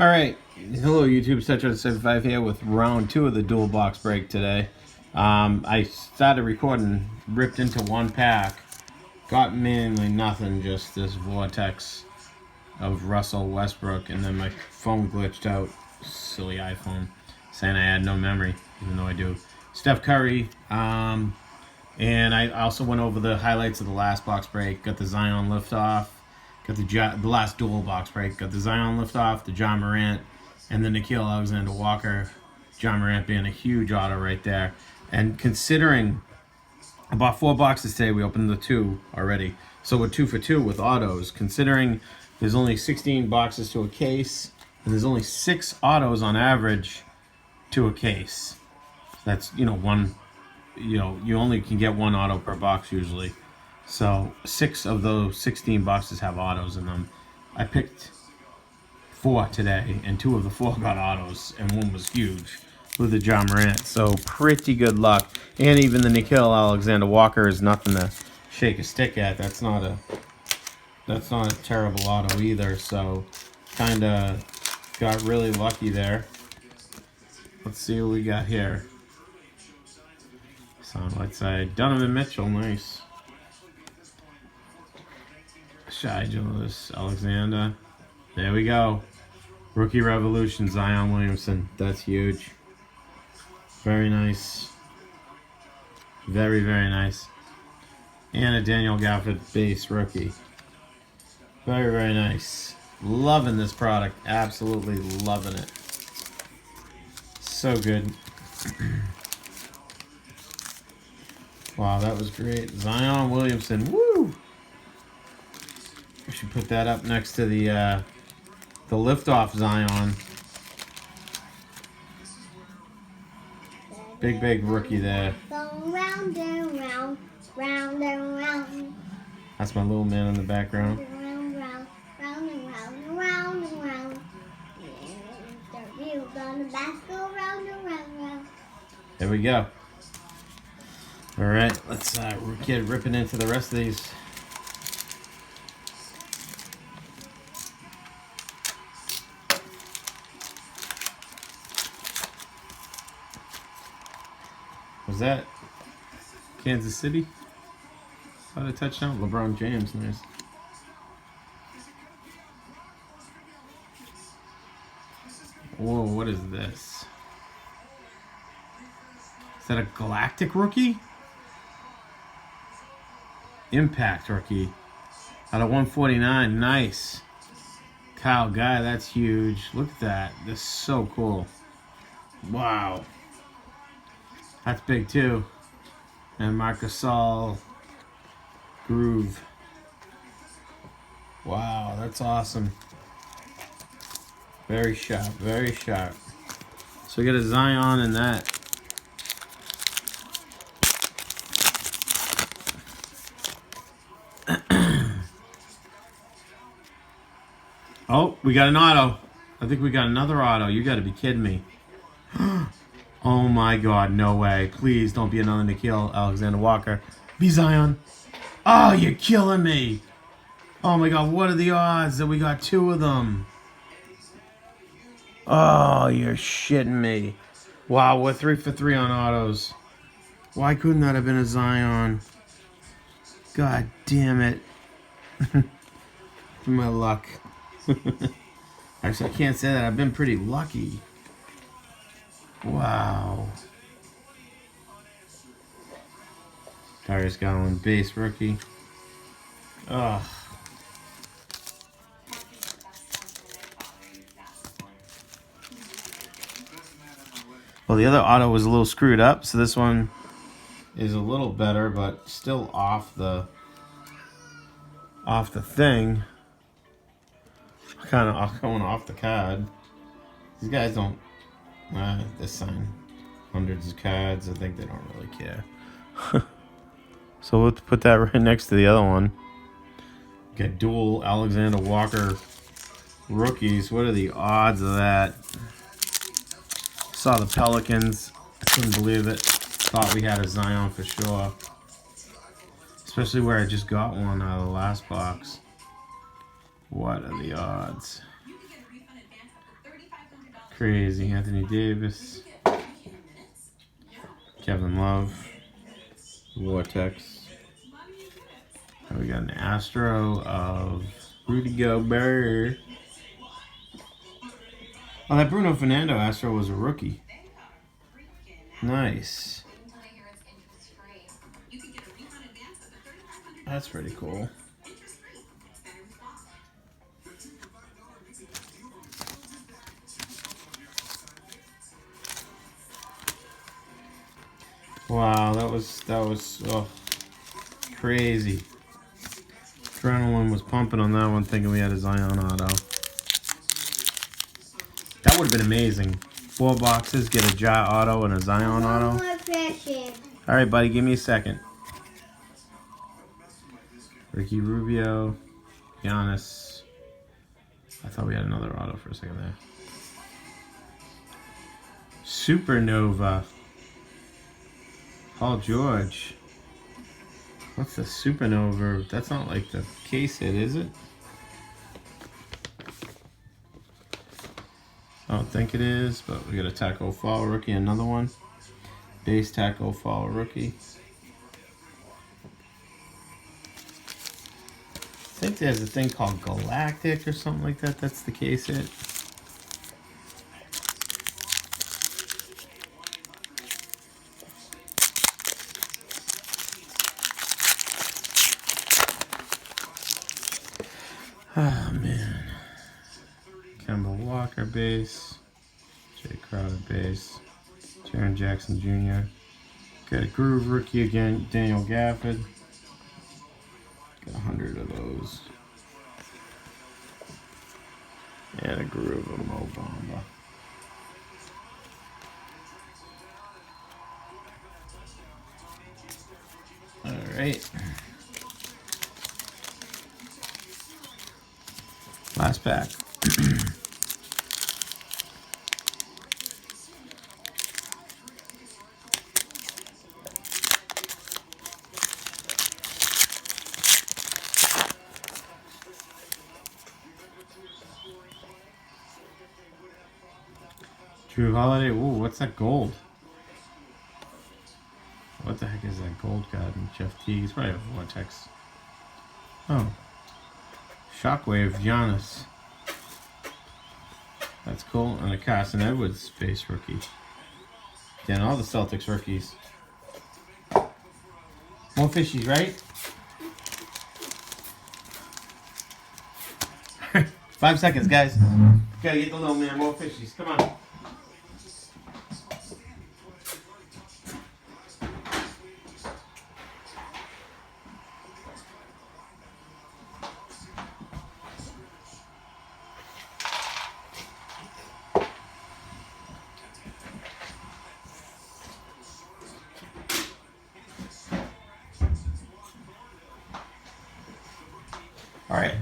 Alright, hello YouTube, Cetro75 here with round 2 of the dual box break today. I started recording, ripped into one pack, got mainly nothing, just this vortex of Russell Westbrook, and then my phone glitched out, silly iPhone, saying I had no memory, even though I do. Steph Curry, and I also went over the highlights of the last box break, got the Zion liftoff. Got the last dual box break. Got the Zion liftoff, the John Morant, and the Nickeil Alexander-Walker. John Morant being a huge auto right there. And considering I bought 4 boxes today, we opened the 2 already. So we're 2 for 2 with autos. Considering there's only 16 boxes to a case, and there's only 6 autos on average to a case. That's, one, you only can get 1 auto per box usually. So 6 of those 16 boxes have autos in them. I picked 4 today, and 2 of the 4 got autos, and 1 was huge with the John Morant. So pretty good luck. And even the Nickeil Alexander-Walker is nothing to shake a stick at. That's not a terrible auto either. So kind of got really lucky there. Let's see what we got here. So let's say Donovan Mitchell, nice. Shai Gilgeous-Alexander. There we go. Rookie Revolution, Zion Williamson. That's huge. Very nice. Very, very nice. And a Daniel Gafford base rookie. Very, very nice. Loving this product. Absolutely loving it. So good. Wow, that was great. Zion Williamson. Woo! We should put that up next to the liftoff Zion. Big rookie there. Round and round, round and round. That's my little man in the background. Round, round, round and round, round and round. And the wheels on the back go round and round, round. There we go. All right, let's get ripping into the rest of these. Was that Kansas City? Got a touchdown? LeBron James, nice. Whoa, what is this? Is that a Galactic rookie? Impact rookie. Out of 149, nice. Kyle Guy, that's huge. Look at that. This is so cool. Wow. That's big too. And Marc Gasol Groove. Wow, that's awesome. Very sharp, very sharp. So we got a Zion in that. Oh, we got an auto. I think we got another auto. You got to be kidding me. Oh my God, no way. Please don't be another Nickeil Alexander-Walker. Be Zion. Oh, you're killing me. Oh my God, what are the odds that we got 2 of them? Oh, you're shitting me. Wow, we're 3 for 3 on autos. Why couldn't that have been a Zion? God damn it. My luck. Actually, I can't say that. I've been pretty lucky. Wow. Darius Garland, base rookie. Ugh. Well, the other auto was a little screwed up, so this one is a little better, but still off the thing. Kind of going off the card. These guys don't. They sign hundreds of cards. I think they don't really care. So we'll put that right next to the other one. Got dual Alexander-Walker rookies. What are the odds of that? Saw the Pelicans. I couldn't believe it. Thought we had a Zion for sure. Especially where I just got one out of the last box. What are the odds? crazy. Anthony Davis, Kevin Love, Vortex. And we got an Astro of Rudy Gobert. Oh, that Bruno Fernando Astro was a rookie. Nice. That's pretty cool. Wow, that was oh, crazy. Adrenaline was pumping on that one, thinking we had a Zion auto. That would have been amazing. 4 boxes, get a Ja auto and a Zion auto. More fishing. All right, buddy, give me a second. Ricky Rubio, Giannis. I thought we had another auto for a second there. Supernova. Paul George. What's the Supernova? That's not like the case hit, is it? I don't think it is, but we got a Taco Fall rookie, another one. Base Taco Fall rookie. I think there's a thing called Galactic or something like that. That's the case hit. Oh man. Kemba Walker base. Jay Crowder base. Jaren Jackson Jr. Got a Groove rookie again, Daniel Gafford. Got 100 of those. And a Groove of Mo Bamba. Alright. Last pack. Drew Holiday. Ooh, what's that gold? What the heck is that gold card? Jeff Teague. It's probably a Vortex. Oh. Shockwave, Giannis. That's cool. And a Carson Edwards space rookie. Again, all the Celtics rookies. More fishies, right? 5 seconds, guys. Gotta get the little man more fishies. Come on. All right.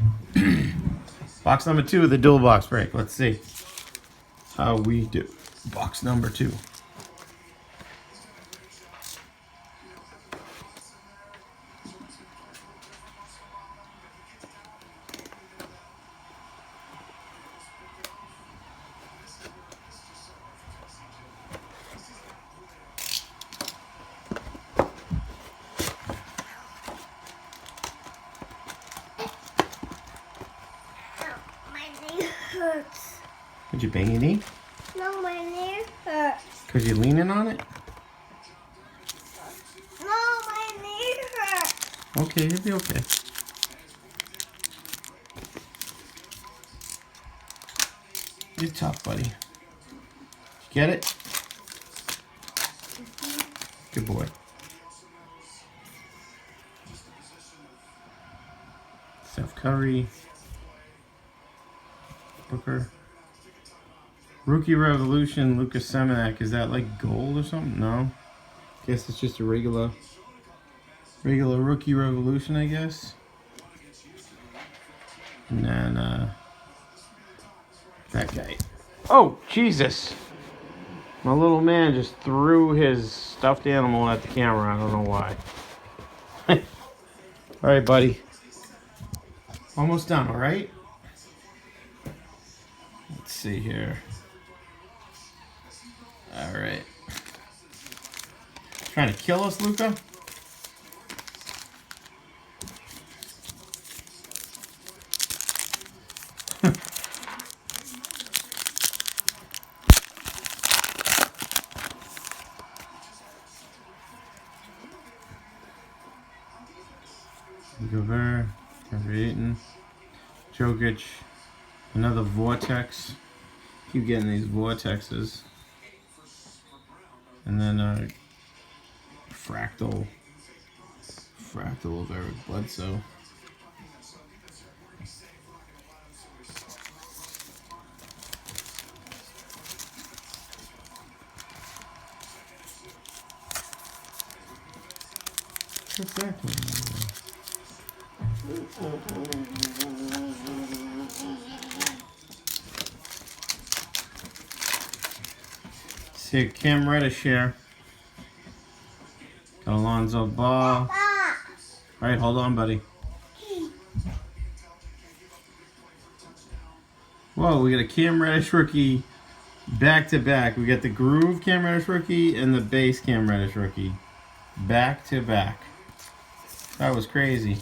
Box number 2 of the dual box break. Let's see how we do. Box number 2. Hurts. Did you bang your knee? No, my knee hurts. Because you're leaning on it? No, my knee hurts. Okay, you'll be okay. You're tough, buddy. Get it? Good boy. Steph Curry. Booker. Rookie Revolution, Lucas Semenak. Is that like gold or something? No. Guess it's just a regular Rookie Revolution, I guess. And then that guy. Oh, Jesus! My little man just threw his stuffed animal at the camera. I don't know why. All right, buddy. Almost done, all right? Let's see here. All right. Trying to kill us, Luca? Gobert, creating. Jokic, another vortex. Keep getting these vortexes. And then fractal of Eric Bledsoe. What's that one? See a Cam Reddish here. Got Alonzo Ball. Alright, hold on, buddy. Whoa, we got a Cam Reddish rookie back to back. We got the Groove Cam Reddish rookie and the base Cam Reddish rookie back to back. That was crazy.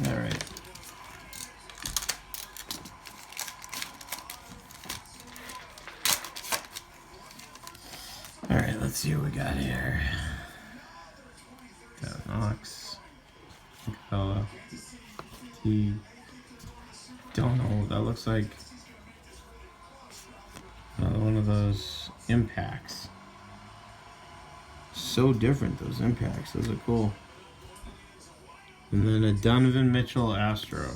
All right. All right, let's see what we got here. Got Knox. He don't know. That looks like another one of those impacts. So different, those impacts. Those are cool. And then a Donovan Mitchell Astro.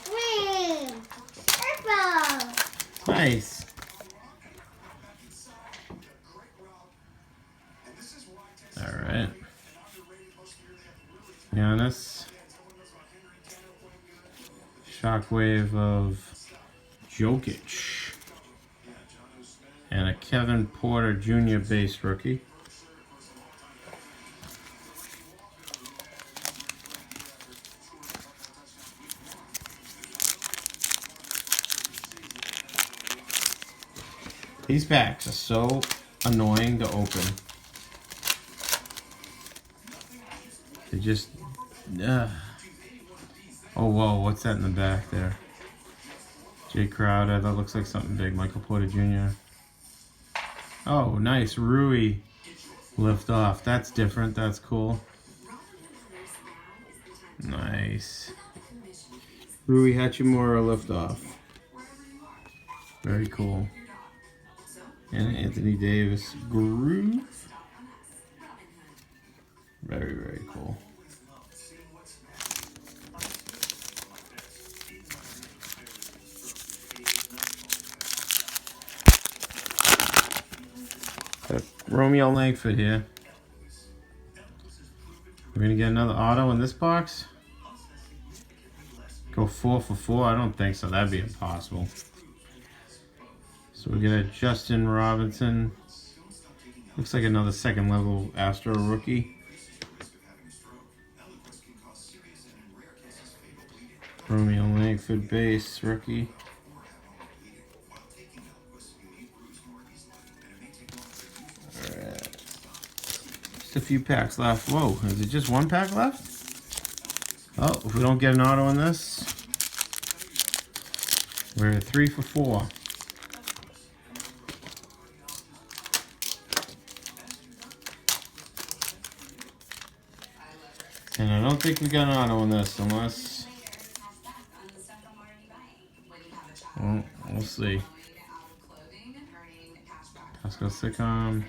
Green. Purple. Nice. All right. Giannis. Shockwave of Jokic. And a Kevin Porter Jr. base rookie. These packs are so annoying to open. They just... Oh, whoa, what's that in the back there? Jay Crowder, that looks like something big. Michael Porter Jr. Oh, nice. Rui lift off. That's different. That's cool. Nice. Rui Hachimura lift off. Very cool. And Anthony Davis Groove. Very, very cool. Got Romeo Langford here. We're going to get another auto in this box. Go 4 for 4? I don't think so. That'd be impossible. So we get a Justin Robinson. Looks like another second level Astro rookie. Romeo Langford base rookie. Alright. Just a few packs left. Whoa, is it just one pack left? Oh, if we don't get an auto in this, we're at 3 for 4. And I don't think we got an auto in this unless... Well, we'll see. Pascal Siakam.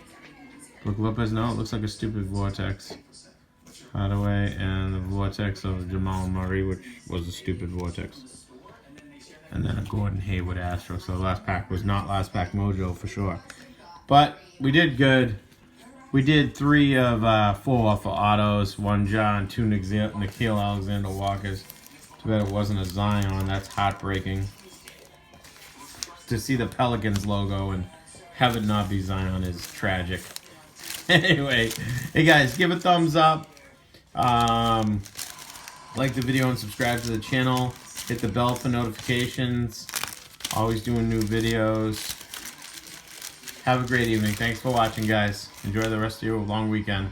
Brook Lopez. No, it looks like a stupid Vortex. Hardaway and the Vortex of Jamal Murray, which was a stupid Vortex. And then a Gordon Hayward Astro. So the last pack was not last pack mojo for sure. But we did good. We did 3 of 4 for autos, 1 John, 2 Nikhil Alexander Walkers. Too bad it wasn't a Zion. That's heartbreaking. To see the Pelicans logo and have it not be Zion is tragic. Anyway, hey guys, give a thumbs up. Like the video and subscribe to the channel. Hit the bell for notifications. Always doing new videos. Have a great evening. Thanks for watching, guys. Enjoy the rest of your long weekend.